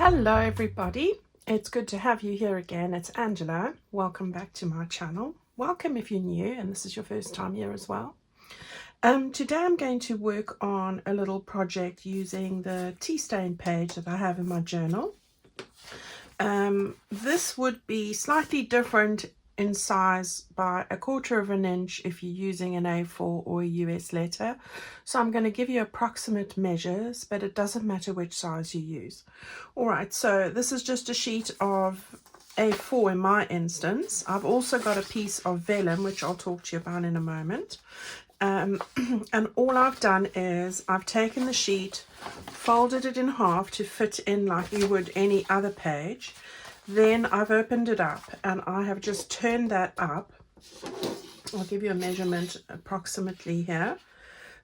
Hello everybody, it's good to have you here again. It's Angela. Welcome back to my channel. Welcome if you're new and this is your first time here as well. Today I'm going to work on a little project using the tearstained page that I have in my journal. This would be slightly different in size by 1/4 of an inch if you're using an A4 or a US letter. So I'm going to give you approximate measures, but it doesn't matter which size you use. Alright, so this is just a sheet of A4 in my instance. I've also got a piece of vellum, which I'll talk to you about in a moment. And all I've done is I've taken the sheet, folded it in half to fit in like you would any other page. Then I've opened it up and I have just turned that up. I'll give you a measurement approximately here.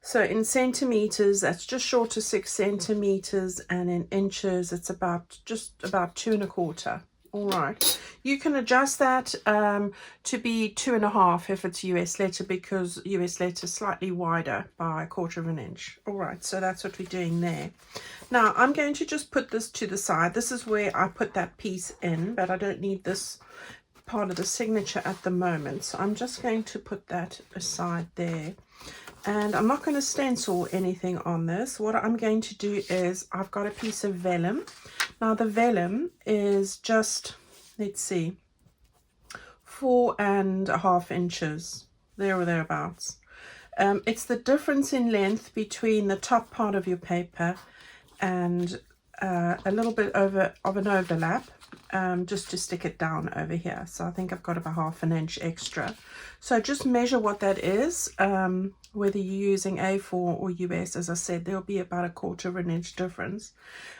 So in centimeters, that's just short of 6 centimeters, and in inches, it's just about 2 1/4. All right, you can adjust that to be 2 1/2 if it's US letter, because US letter is slightly wider by 1/4 of an inch. All right, so that's what we're doing there. Now I'm going to just put this to the side. This is where I put that piece in, but I don't need this part of the signature at the moment. So I'm just going to put that aside there. And I'm not going to stencil anything on this. What I'm going to do is I've got a piece of vellum. Now the vellum is just, let's see, 4 1/2 inches, there or thereabouts. It's the difference in length between the top part of your paper and a little bit of an overlap, just to stick it down over here. So I think I've got about 1/2 inch extra. So just measure what that is, whether you're using A4 or US. As I said, there'll be about 1/4 of an inch difference.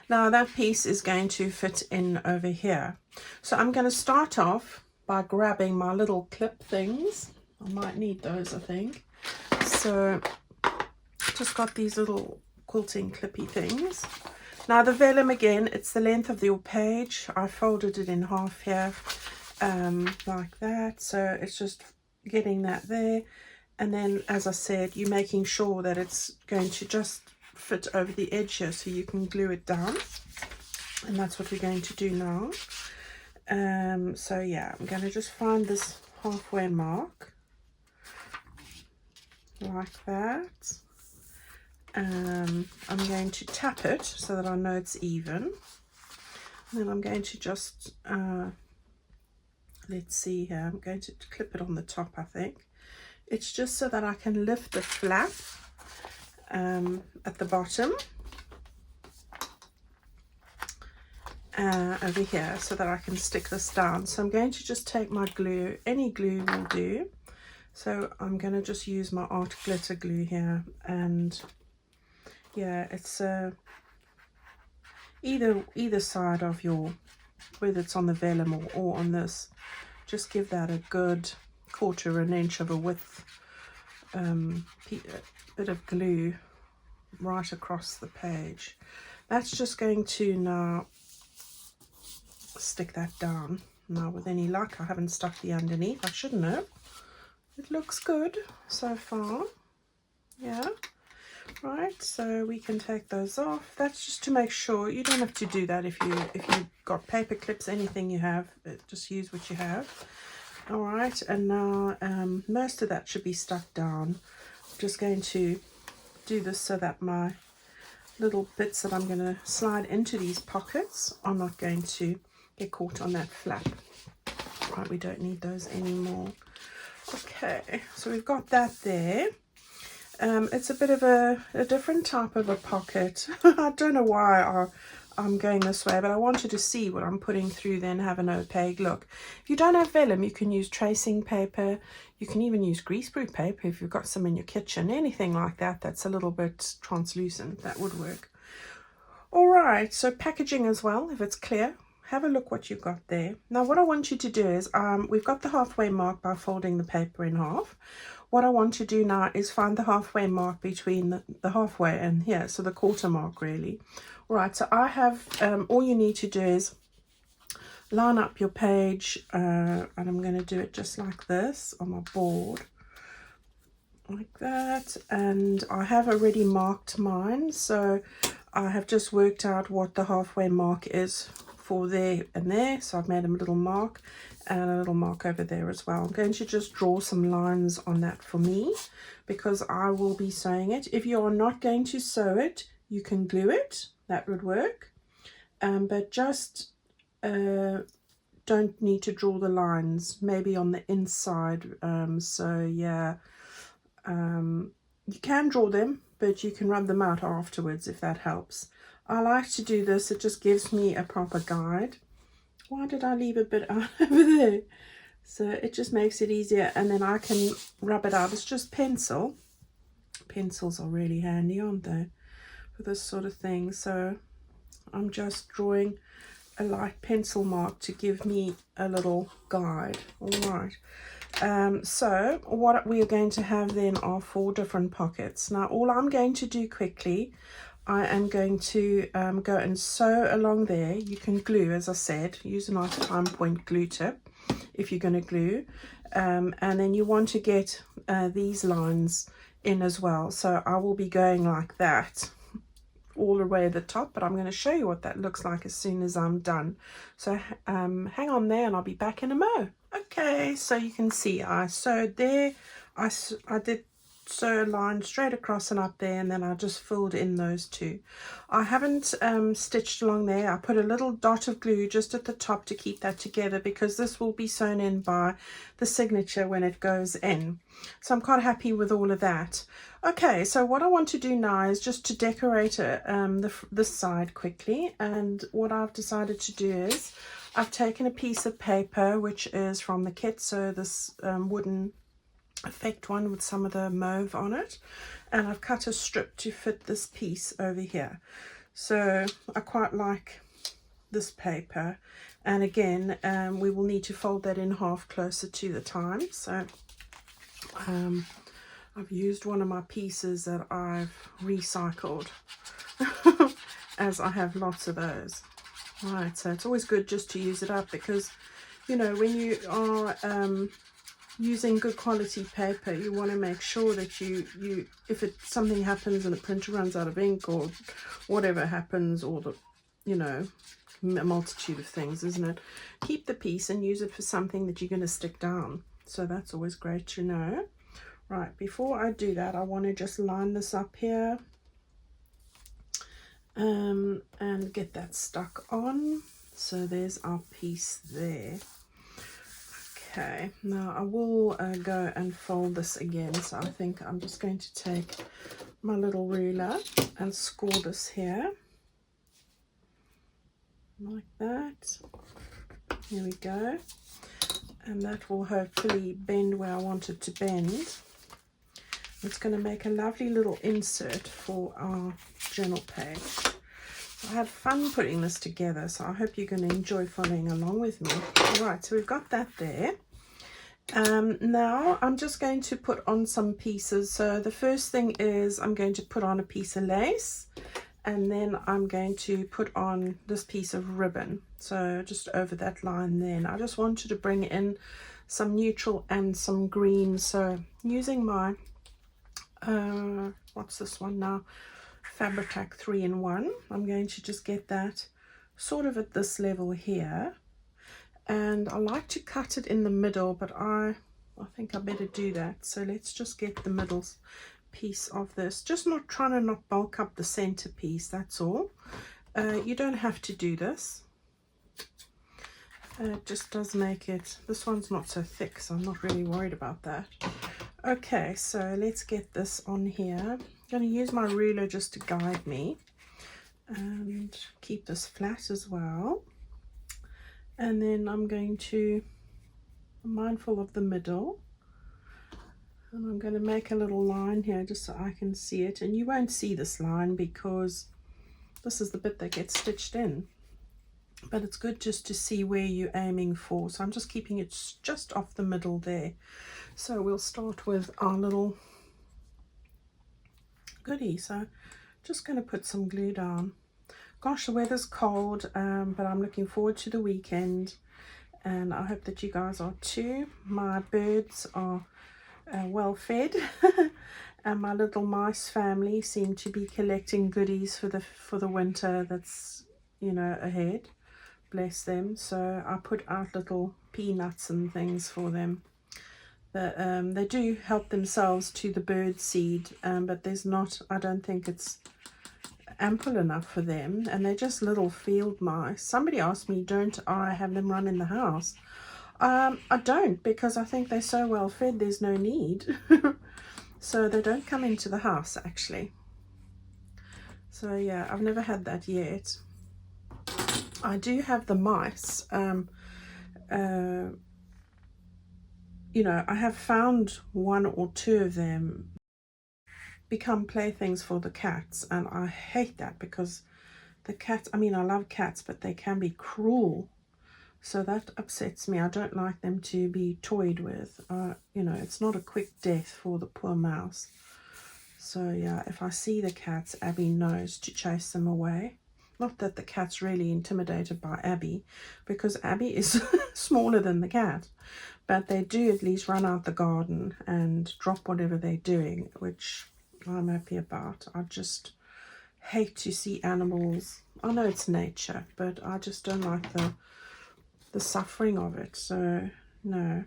Now that piece is going to fit in over here. So I'm going to start off by grabbing my little clip things. I might need those, I think. So just got these little quilting clippy things. Now the vellum, again, it's the length of your page. I folded it in half here, like that. So it's just getting that there. And then, as I said, you're making sure that it's going to just fit over the edge here so you can glue it down. And that's what we're going to do now. So yeah, I'm going to just find this halfway mark, like that. I'm going to tap it so that I know it's even. And then I'm going to just, let's see here, I'm going to clip it on the top, I think. It's just so that I can lift the flap at the bottom over here, so that I can stick this down. So I'm going to just take my glue, any glue will do. So I'm going to just use my art glitter glue here, and yeah, it's either side of your, whether it's on the vellum or on this, just give that a good 1/4 of an inch of a width bit of glue right across the page. That's just going to now stick that down. Now with any luck, I haven't stuck the underneath. I shouldn't have. It looks good so far. Yeah. Right, so we can take those off. That's just to make sure. You don't have to do that if you've got paper clips, anything you have, just use what you have. All right, and now most of that should be stuck down. I'm just going to do this so that my little bits that I'm going to slide into these pockets are not going to get caught on that flap. Right, we don't need those anymore. Okay, so we've got that there. It's a bit of a different type of a pocket. I don't know why I'm going this way, but I wanted to see what I'm putting through, then have an opaque look. If you don't have vellum, you can use tracing paper. You can even use greaseproof paper if you've got some in your kitchen. Anything like that that's a little bit translucent, that would work. All right, so packaging as well, if it's clear. Have a look what you've got there. Now what I want you to do is, we've got the halfway mark by folding the paper in half. What I want to do now is find the halfway mark between the halfway and here, so the 1/4 mark really. All right, so I have, all you need to do is line up your page, and I'm going to do it just like this on my board, like that. And I have already marked mine, so I have just worked out what the halfway mark is for there and there. So I've made a little mark and a little mark over there as well. I'm going to just draw some lines on that for me because I will be sewing it. If you are not going to sew it, you can glue it. That would work. But just don't need to draw the lines, maybe on the inside. So yeah, you can draw them, but you can rub them out afterwards if that helps. I like to do this, it just gives me a proper guide. Why did I leave a bit out over there? So it just makes it easier, and then I can rub it out. It's just pencil. Pencils are really handy, aren't they, for this sort of thing. So I'm just drawing a light pencil mark to give me a little guide. All right. So what we are going to have then are 4 different pockets. Now all I'm going to do quickly, I am going to go and sew along there. You can glue, as I said, use a nice fine point glue tip if you're going to glue, and then you want to get these lines in as well. So I will be going like that all the way at the top, but I'm going to show you what that looks like as soon as I'm done. So hang on there and I'll be back in a mo. Okay, so you can see I sewed there. I did sew a line straight across and up there, and then I just filled in those 2. I haven't stitched along there. I put a little dot of glue just at the top to keep that together because this will be sewn in by the signature when it goes in. So I'm quite happy with all of that. Okay, so what I want to do now is just to decorate this side quickly, and what I've decided to do is I've taken a piece of paper which is from the kit, so this wooden effect one with some of the mauve on it, and I've cut a strip to fit this piece over here. So I quite like this paper, and again we will need to fold that in half closer to the time. So I've used one of my pieces that I've recycled as I have lots of those. Right, so it's always good just to use it up because, you know, when you are using good quality paper, you want to make sure that you if something happens and the printer runs out of ink or whatever happens, or the, you know, a multitude of things, isn't it? Keep the piece and use it for something that you're going to stick down. So that's always great to know. Right, before I do that, I want to just line this up here and get that stuck on. So there's our piece there. Okay, now I will go and fold this again. So I think I'm just going to take my little ruler and score this here like that. Here we go, and that will hopefully bend where I want it to bend. It's going to make a lovely little insert for our journal page. I had fun putting this together, so I hope you're going to enjoy following along with me. All right, so we've got that there. Now I'm just going to put on some pieces. So the first thing is I'm going to put on a piece of lace, and then I'm going to put on this piece of ribbon. So just over that line there. I just wanted to bring in some neutral and some green. So using my what's this one now, Fabric 3-in-1, I'm going to just get that sort of at this level here, and I like to cut it in the middle, but I think I better do that. So let's just get the middle piece of this, just not trying to not bulk up the center piece, that's all. You don't have to do this, it just does make it, this one's not so thick, so I'm not really worried about that. Okay, so let's get this on here. I'm going to use my ruler just to guide me and keep this flat as well. And then I'm going to be mindful of the middle, and I'm going to make a little line here just so I can see it. And you won't see this line because this is the bit that gets stitched in, but it's good just to see where you're aiming for. So I'm just keeping it just off the middle there. So we'll start with our little goodie. So just going to put some glue down. Gosh, the weather's cold, but I'm looking forward to the weekend, and I hope that you guys are too. My birds are well fed. And my little mice family seem to be collecting goodies for the winter that's, you know, ahead. Bless them. So I put out little peanuts and things for them. They do help themselves to the bird seed, but there's not, I don't think it's ample enough for them, and they're just little field mice. Somebody asked me, don't I have them run in the house? I don't, because I think they're so well fed there's no need. So they don't come into the house actually. So yeah, I've never had that yet. I do have the mice. You know, I have found 1 or 2 of them become playthings for the cats, and I hate that because the cats, I mean, I love cats, but they can be cruel. So that upsets me. I don't like them to be toyed with. You know, it's not a quick death for the poor mouse. So yeah, if I see the cats, Abby knows to chase them away. Not that the cat's really intimidated by Abby, because Abby is smaller than the cat. But they do at least run out the garden and drop whatever they're doing, which I'm happy about. I just hate to see animals. I know it's nature, but I just don't like the suffering of it. So no.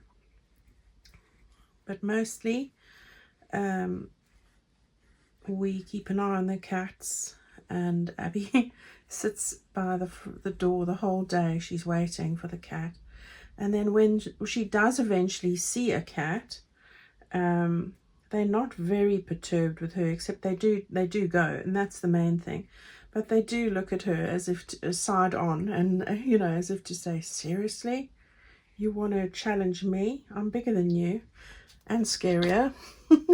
But mostly we keep an eye on the cats, and Abby sits by the door the whole day. She's waiting for the cat. And then when she does eventually see a cat, they're not very perturbed with her, except they do go, and that's the main thing. But they do look at her as if to, side on, and you know, as if to say, seriously, you want to challenge me? I'm bigger than you and scarier.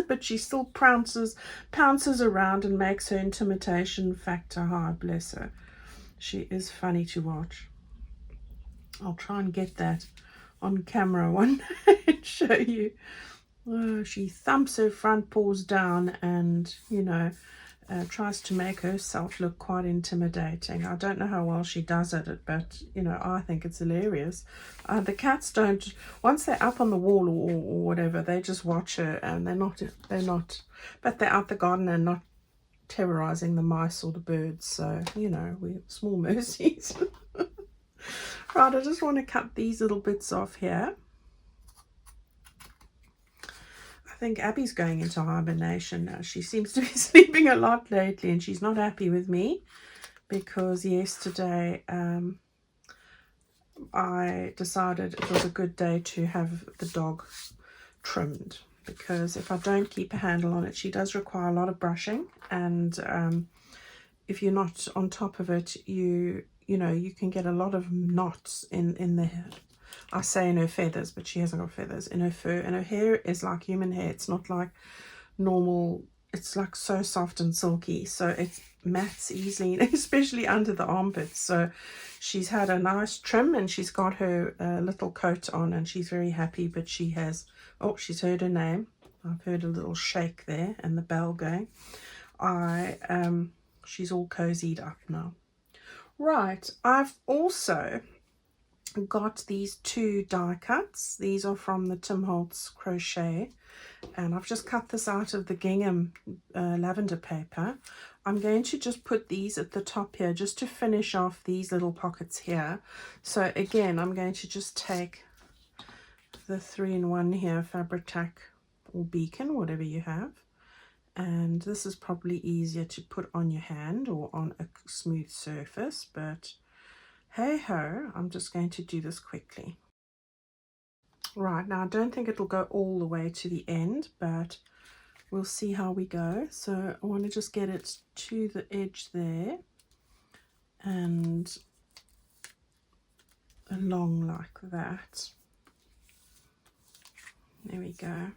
But she still pounces around and makes her intimidation factor high. Bless her. She is funny to watch. I'll try and get that on camera one day and show you. Oh, she thumps her front paws down and, you know, tries to make herself look quite intimidating. I don't know how well she does at it, but, you know, I think it's hilarious. The cats don't, once they're up on the wall or whatever, they just watch her, and they're not, but they're out the garden and not terrorizing the mice or the birds. So, you know, we small mercies. Right, I just want to cut these little bits off here. I think Abby's going into hibernation now. She seems to be sleeping a lot lately, and she's not happy with me because yesterday I decided it was a good day to have the dog trimmed, because if I don't keep a handle on it, she does require a lot of brushing, and if you're not on top of it, you know, you can get a lot of knots in the, I say in her feathers, but she hasn't got feathers, in her fur, and her hair is like human hair. It's not like normal, it's like so soft and silky, so it mats easily, especially under the armpits. So she's had a nice trim, and she's got her little coat on, and she's very happy. But she has, oh, she's heard her name. I've heard a little shake there and the bell going. She's all cozied up now. Right, I've also got these 2 die cuts. These are from the Tim Holtz crochet, and I've just cut this out of the gingham lavender paper. I'm going to just put these at the top here just to finish off these little pockets here. So again, I'm going to just take the 3-in-1 here, fabric tack or beacon, whatever you have. And this is probably easier to put on your hand or on a smooth surface, but hey ho, I'm just going to do this quickly. Right, now I don't think it'll go all the way to the end, but we'll see how we go. So I want to just get it to the edge there and along like that. There we go.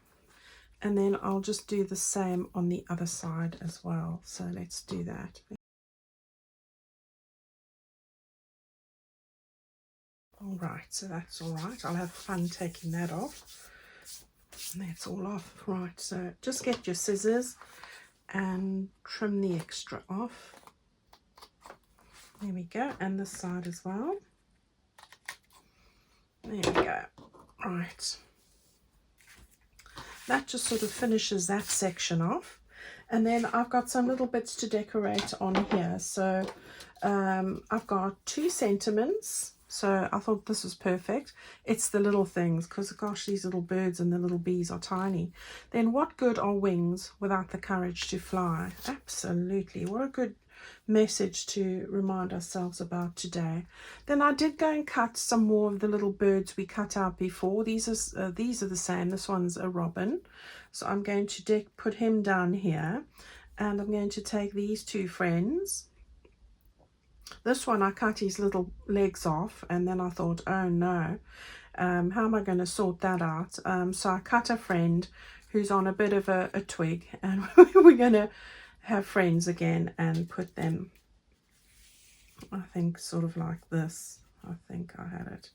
And then I'll just do the same on the other side as well. So let's do that. All right, so that's all right. I'll have fun taking that off. And that's all off. Right, so just get your scissors and trim the extra off. There we go, and this side as well. There we go. Right. that just sort of finishes that section off. And then I've got some little bits to decorate on here. So I've got 2 sentiments. So I thought this was perfect. It's the little things, because gosh, these little birds and the little bees are tiny. Then what good are wings without the courage to fly? Absolutely. What a good message to remind ourselves about today. Then I did go and cut some more of the little birds we cut out before. These are the same. This one's a robin. So I'm going to put him down here, and I'm going to take these 2 friends. This one I cut his little legs off, and then I thought, oh no, how am I going to sort that out? So I cut a friend who's on a bit of a twig, and we're going to have friends again and put them, I think, sort of like this. I think I had it.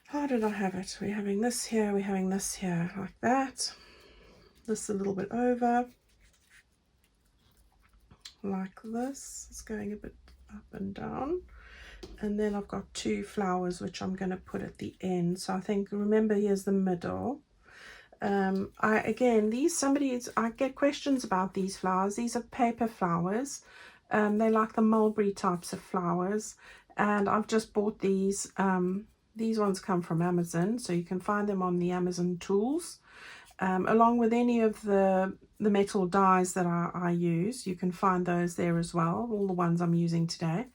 How did I have it? We're having this here, we're having this here, like that. This a little bit over, like this. It's going a bit up and down. And then I've got 2 flowers which I'm going to put at the end. So I think, remember, here's the middle. I get questions about these flowers. These are paper flowers. They're like the mulberry types of flowers, and I've just bought these. These ones come from Amazon, so you can find them on the Amazon tools, along with any of the metal dies that I use. You can find those there as well, all the ones I'm using today.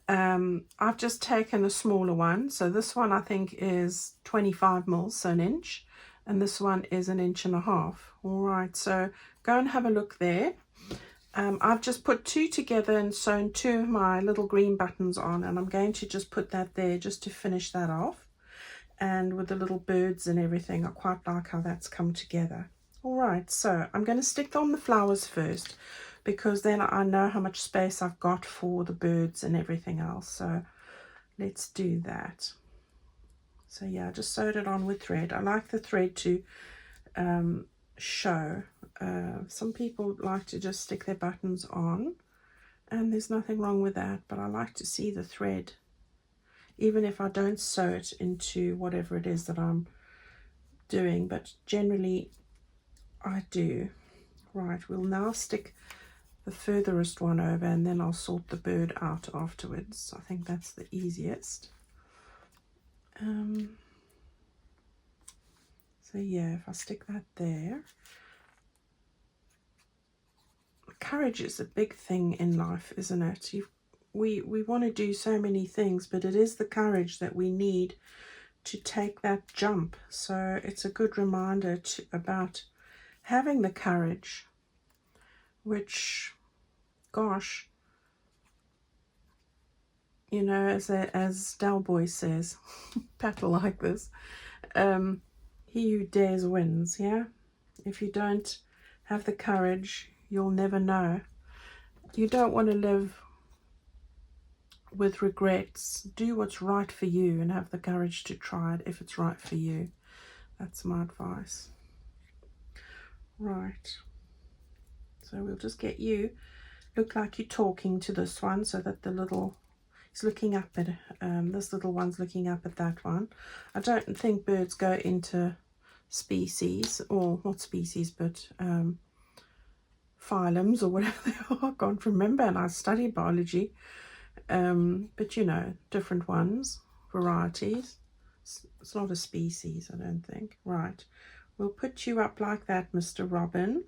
I've just taken a smaller one, so this one I think is 25 mils, so an inch, and this one is 1.5 inches. All right, so go and have a look there. I've just put 2 together and sewn 2 of my little green buttons on, and I'm going to just put that there just to finish that off. And with the little birds and everything, I quite like how that's come together. All right, so I'm going to stick on the flowers first, because then I know how much space I've got for the birds and everything else. So let's do that. So yeah, I just sewed it on with thread. I like the thread to show. Some people like to just stick their buttons on, and there's nothing wrong with that, but I like to see the thread, even if I don't sew it into whatever it is that I'm doing, but generally I do. Right, we'll now stick the furthest one over, and then I'll sort the bird out afterwards. I think that's the easiest. So yeah, if I stick that there. Courage is a big thing in life, isn't it? We want to do so many things, but it is the courage that we need to take that jump. So it's a good reminder about having the courage, which, gosh, you know, as Del Boy says, paddle like this, he who dares wins. Yeah, if you don't have the courage, you'll never know. You don't want to live with regrets. Do what's right for you and have the courage to try it if it's right for you. That's my advice. Right, so we'll just get you look like you're talking to this one, so that the little is looking up at this little one's looking up at that one. I don't think birds go into species, or not species, but phylums or whatever they are. I can't remember, and I studied biology. But you know, different ones, varieties. It's not a species, I don't think. Right, we'll put you up like that, Mr. Robin.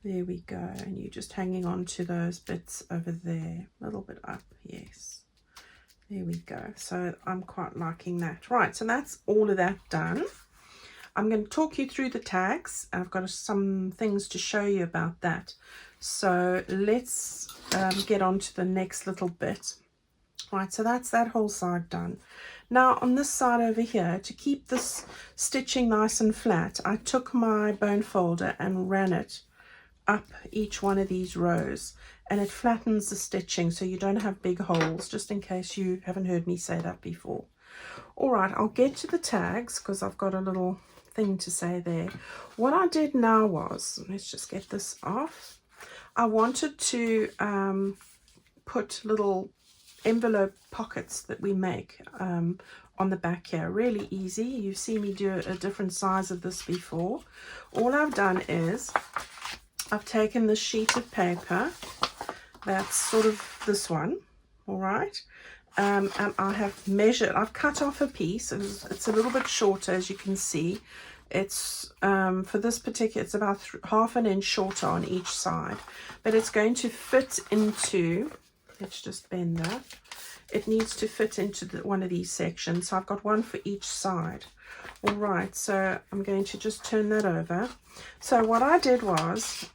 There we go, and you're just hanging on to those bits over there, a little bit up. Yes, there we go. So I'm quite liking that. Right, so that's all of that done. I'm going to talk you through the tags. I've got some things to show you about that. So let's get on to the next little bit. Right, so that's that whole side done. Now on this side over here, to keep this stitching nice and flat, I took my bone folder and ran it up each one of these rows, and it flattens the stitching so you don't have big holes, just in case you haven't heard me say that before. All right, I'll get to the tags because I've got a little thing to say there. What I did now was, let's just get this off. I wanted to put little envelope pockets that we make on the back here. Really easy. You've seen me do a different size of this before. All I've done is I've taken this sheet of paper that's sort of this one, all right, and I have measured, I've cut off a piece. It's a little bit shorter, as you can see. It's for this particular, it's about half an inch shorter on each side, but it's going to fit into, let's just bend that. It needs to fit into one of these sections, so I've got one for each side. All right, so I'm going to just turn that over. So what I did was,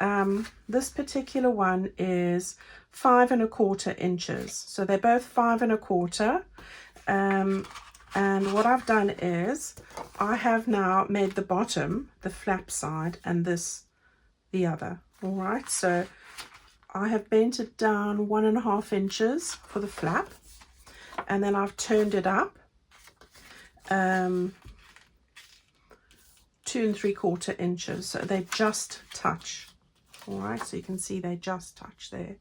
this particular one is 5 1/4 inches. So they're both 5 1/4. And what I've done is I have now made the bottom the flap side and this the other. All right, so I have bent it down 1 1/2 inches for the flap, and then I've turned it up 2 3/4 inches, so they just touch. All right, so you can see they just touch there.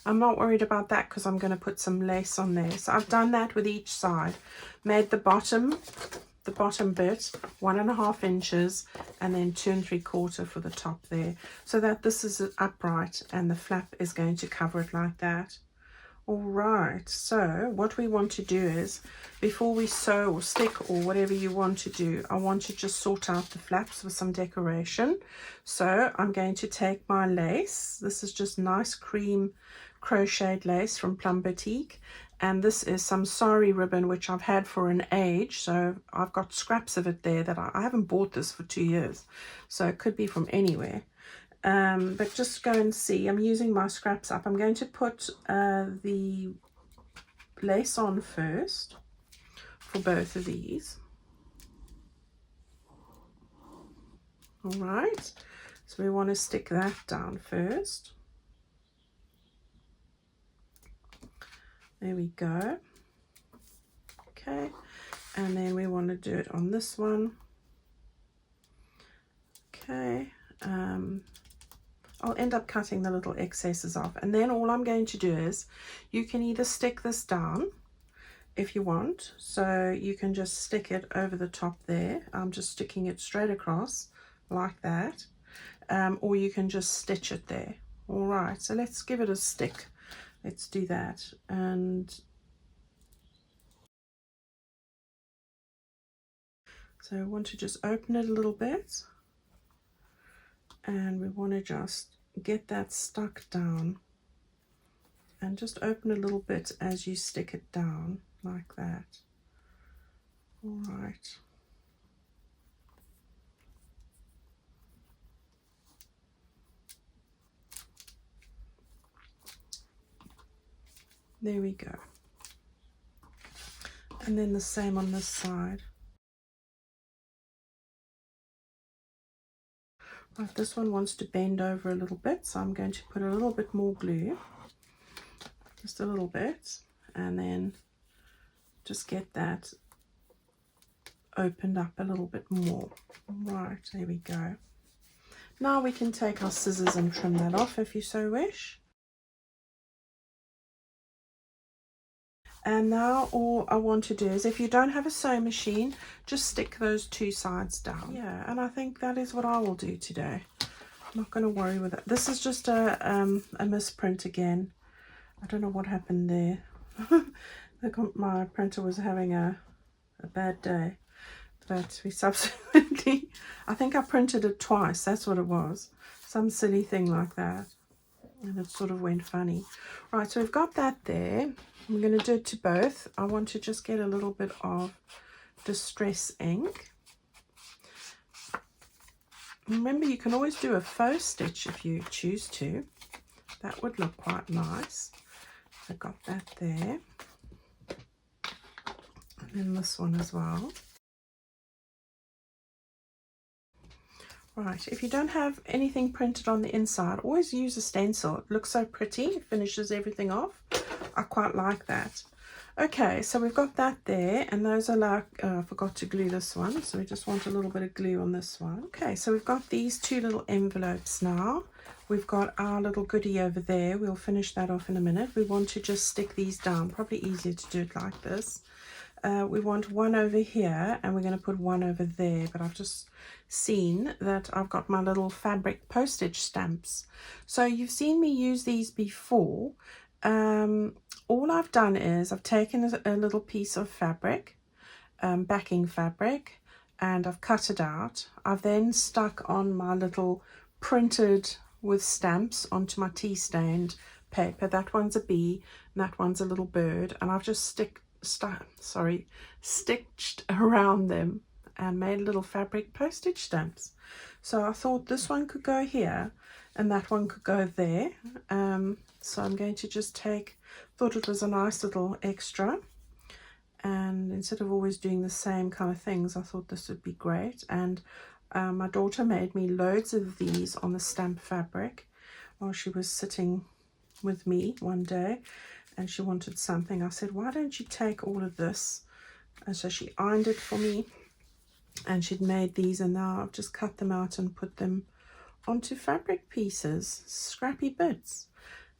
I'm not worried about that because I'm going to put some lace on there. So I've done that with each side, made the bottom bit 1 1/2 inches, and then 2 3/4 for the top there, so that this is upright and the flap is going to cover it like that. All right, so what we want to do is, before we sew or stick or whatever you want to do, I want to just sort out the flaps with some decoration. So I'm going to take my lace. This is just nice cream crocheted lace from Plum Boutique, and this is some sari ribbon which I've had for an age, so I've got scraps of it there that I haven't bought this for 2 years, so it could be from anywhere. But just go and see. I'm using my scraps up. I'm going to put the lace on first for both of these. All right, so we want to stick that down first. There we go. Okay, and then we want to do it on this one. Okay, I'll end up cutting the little excesses off, and then all I'm going to do is, you can either stick this down if you want, so you can just stick it over the top there. I'm just sticking it straight across like that, or you can just stitch it there. All right, so let's give it a stick. Let's do that. And so I want to just open it a little bit, and we want to just get that stuck down, and just open a little bit as you stick it down like that. All right. There we go. And then the same on this side. Right, this one wants to bend over a little bit, so I'm going to put a little bit more glue, just a little bit, and then just get that opened up a little bit more. Right, there we go. Now we can take our scissors and trim that off if you so wish. And now all I want to do is, if you don't have a sewing machine, just stick those 2 sides down. Yeah, and I think that is what I will do today. I'm not going to worry with it. This is just a misprint again. I don't know what happened there. My printer was having a bad day. But we subsequently, I think I printed it twice. That's what it was. Some silly thing like that. And it sort of went funny. Right, so we've got that there. I'm going to do it to both. I want to just get a little bit of distress ink. Remember, you can always do a faux stitch if you choose to. That would look quite nice. I got that there. And then this one as well. Right, if you don't have anything printed on the inside, always use a stencil. It looks so pretty, it finishes everything off. I quite like that. Okay, so we've got that there, and those are like, I forgot to glue this one, so we just want a little bit of glue on this one. Okay, so we've got these two little envelopes now. We've got our little goodie over there. We'll finish that off in a minute. We want to just stick these down, probably easier to do it like this. We want one over here, and we're going to put one over there, but I've just seen that I've got my little fabric postage stamps. So you've seen me use these before. All I've done is I've taken a little piece of fabric, backing fabric, and I've cut it out. I've then stuck on my little printed with stamps onto my tea stained paper. That one's a bee and that one's a little bird, and I've just stitched around them and made little fabric postage stamps. So I thought this one could go here and that one could go there. So I'm going to just thought it was a nice little extra, and instead of always doing the same kind of things, I thought this would be great. And my daughter made me loads of these on the stamp fabric while she was sitting with me one day, and she wanted something. I said, why don't you take all of this? And so she ironed it for me, and she'd made these, and now I've just cut them out and put them onto fabric pieces, scrappy bits,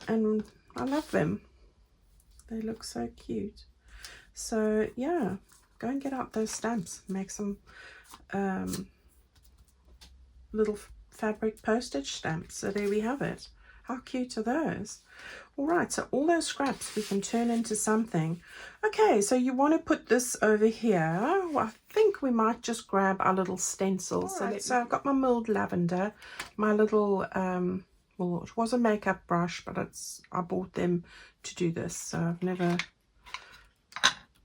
and I love them. They look so cute. So yeah, go and get out those stamps, make some little fabric postage stamps. So there we have it. How cute are those? All right, so all those scraps we can turn into something. Okay, so you want to put this over here. Well, I think we might just grab our little stencils. Right. So I've got my milled lavender, my little well, it was a makeup brush, but I bought them to do this, so I've never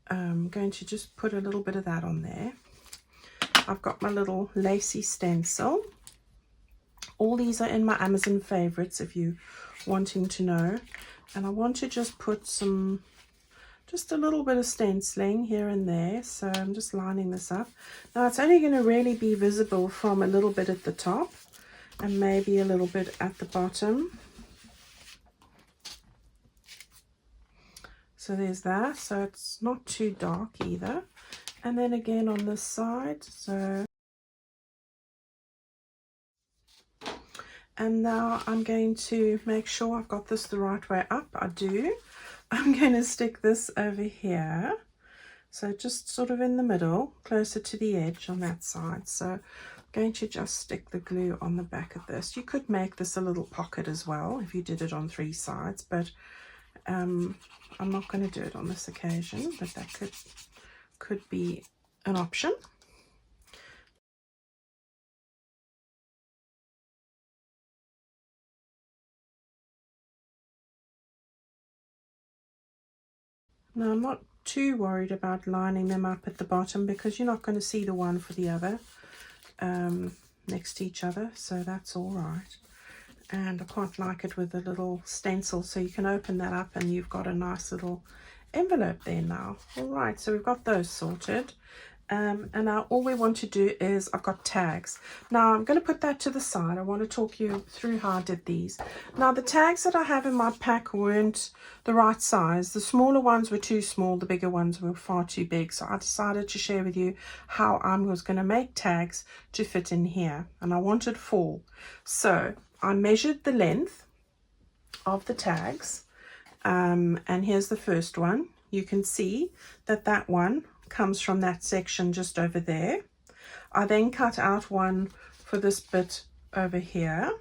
going to just put a little bit of that on there. I've got my little lacy stencil. All these are in my Amazon favorites if you're wanting to know. And I want to just put just a little bit of stenciling here and there. So I'm just lining this up. Now it's only going to really be visible from a little bit at the top and maybe a little bit at the bottom. So there's that. So it's not too dark either. And then again on this side. And now I'm going to make sure I've got this the right way up. I do. I'm going to stick this over here. So just sort of in the middle, closer to the edge on that side. So I'm going to just stick the glue on the back of this. You could make this a little pocket as well if you did it on 3 sides, but I'm not going to do it on this occasion, but that could be an option. Now I'm not too worried about lining them up at the bottom because you're not going to see the one for the other next to each other, so that's all right. And I quite like it with a little stencil, so you can open that up and you've got a nice little envelope there now. All right, so we've got those sorted. And now all we want to do is, I've got tags. Now I'm going to put that to the side. I want to talk you through how I did these. Now the tags that I have in my pack weren't the right size. The smaller ones were too small, the bigger ones were far too big. So I decided to share with you how I was going to make tags to fit in here. And I wanted 4. So I measured the length of the tags. And here's the first one. You can see that one comes from that section just over there. I then cut out one for this bit over here.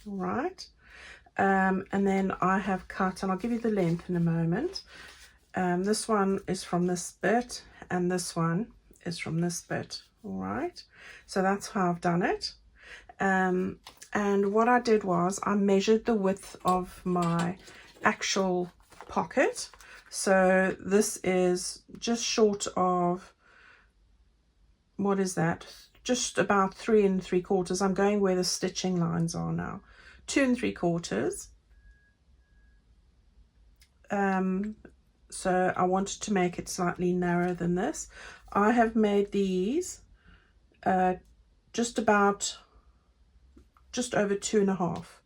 All right. And then I have cut, and I'll give you the length in a moment. This one is from this bit, and this one is from this bit. All right. So that's how I've done it. And what I did was I measured the width of my actual pocket. So this is just short of, what is that? Just about 3 3/4. I'm going where the stitching lines are now. 2 3/4. So I wanted to make it slightly narrower than this. I have made these just over 2.5.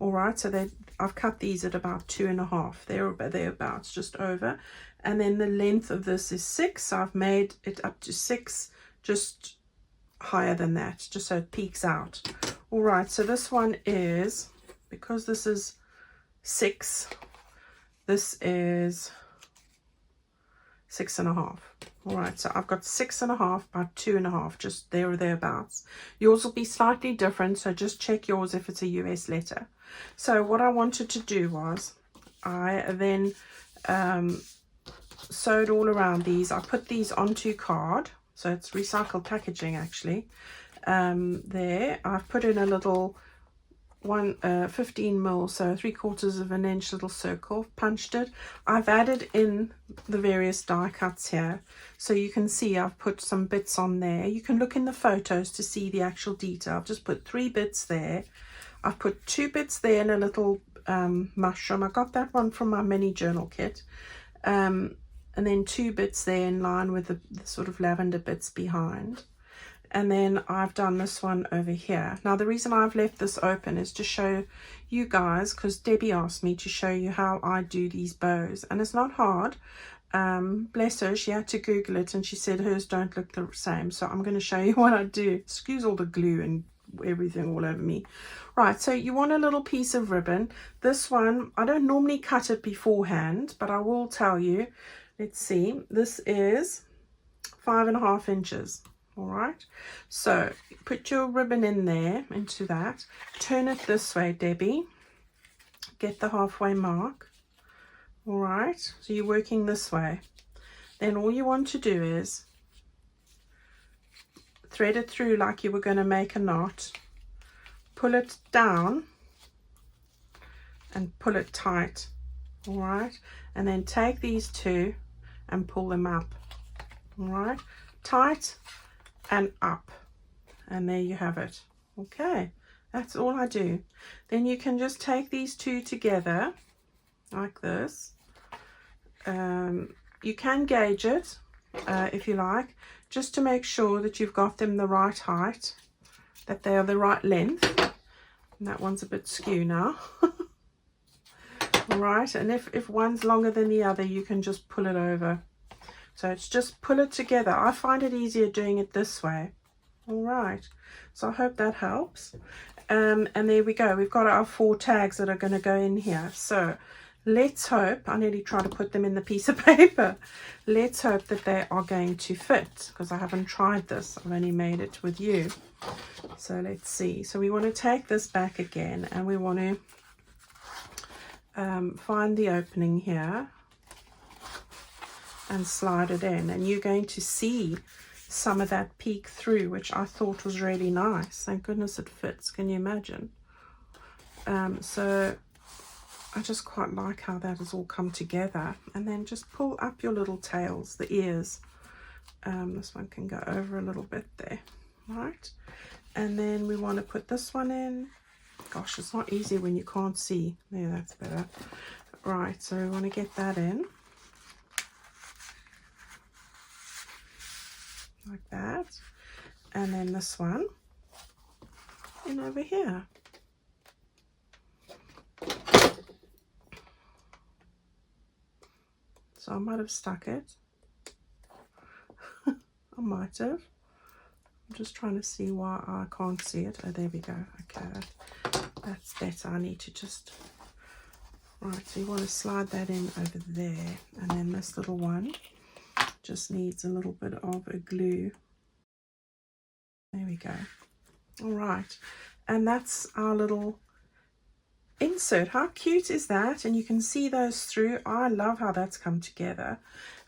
All right, so I've cut these at about 2.5. Thereabouts, just over. and then the length of this is 6, so I've made it up to 6, just higher than that, just so it peeks out. All right, so this one is, because this is 6, this is 6.5. All right, so I've got 6.5 by 2.5, just there or thereabouts. Yours will be slightly different, so just check yours if it's a US letter. So what I wanted to do was, I then sewed all around these. I put these onto card, so it's recycled packaging actually. There, I've put in a little 15 mil, so 3/4 of an inch little circle, punched it. I've added in the various die cuts here, so you can see I've put some bits on there. You can look in the photos to see the actual detail. I've just put 3 bits there. I've put 2 bits there in a little mushroom. I got that one from my mini journal kit, and then 2 bits there in line with the sort of lavender bits behind. And then I've done this one over here. Now the reason I've left this open is to show you guys, because Debbie asked me to show you how I do these bows, and it's not hard. Bless her, she had to Google it and she said hers don't look the same, so I'm going to show you what I do. Excuse all the glue and everything all over me. Right, so you want a little piece of ribbon. This one, I don't normally cut it beforehand, but I will tell you. Let's see, this is 5.5 inches. All right, so put your ribbon in there, into that, turn it this way, Debbie, get the halfway mark. All right, so you're working this way. Then all you want to do is thread it through like you were going to make a knot, pull it down and pull it tight. All right, and then take these 2 and pull them up. All right, tight and up, and there you have it. Okay, that's all I do. Then you can just take these 2 together like this. You can gauge it if you like, just to make sure that you've got them the right height, that they are the right length. And that one's a bit skew now. All right, and if one's longer than the other, you can just pull it over. So it's just pull it together. I find it easier doing it this way. All right, so I hope that helps. And there we go. We've got our 4 tags that are going to go in here. So let's hope, I nearly tried to put them in the piece of paper. Let's hope that they are going to fit, because I haven't tried this. I've only made it with you. So let's see. So we want to take this back again, and we want to find the opening here and slide it in, and you're going to see some of that peek through, which I thought was really nice. Thank goodness it fits. Can you imagine? So I just quite like how that has all come together. And then just pull up your little tails, the ears. This one can go over a little bit there, right? And then we want to put this one in. Gosh, it's not easy when you can't see. There, that's better. Right, so we want to get that in. Like that. And then this one in over here. So I might have stuck it. I might have. I'm just trying to see why I can't see it. Oh, there we go. Okay, that's better. I need to just... Right, so you want to slide that in over there. And then this little one just needs a little bit of a glue. There we go. All right, and that's our little insert. How cute is that? And you can see those through. I love how that's come together.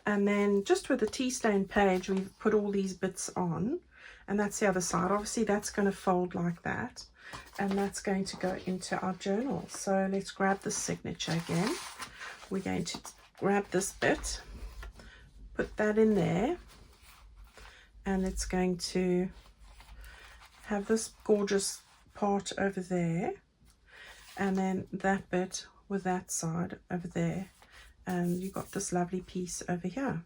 And then just with the tearstained page, we've put all these bits on, and that's the other side. Obviously that's going to fold like that, and that's going to go into our journal. So let's grab the signature again. We're going to grab this bit, put that in there, and it's going to have this gorgeous part over there, and then that bit with that side over there, and you've got this lovely piece over here.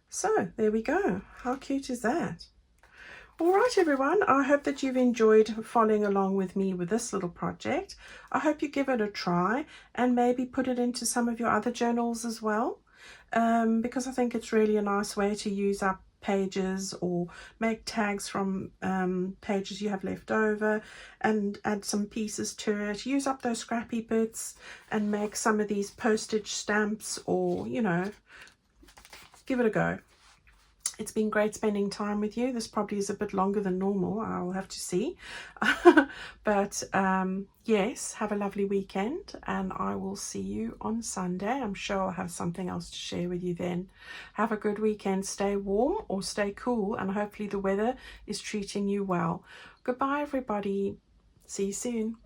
So there we go. How cute is that? All right, everyone, I hope that you've enjoyed following along with me with this little project. I hope you give it a try and maybe put it into some of your other journals as well. because I think it's really a nice way to use up pages or make tags from pages you have left over and add some pieces to it. Use up those scrappy bits and make some of these postage stamps, or, you know, give it a go. It's been great spending time with you. This probably is a bit longer than normal. I'll have to see. But yes, have a lovely weekend, and I will see you on Sunday. I'm sure I'll have something else to share with you then. Have a good weekend. Stay warm or stay cool, and hopefully the weather is treating you well. Goodbye, everybody. See you soon.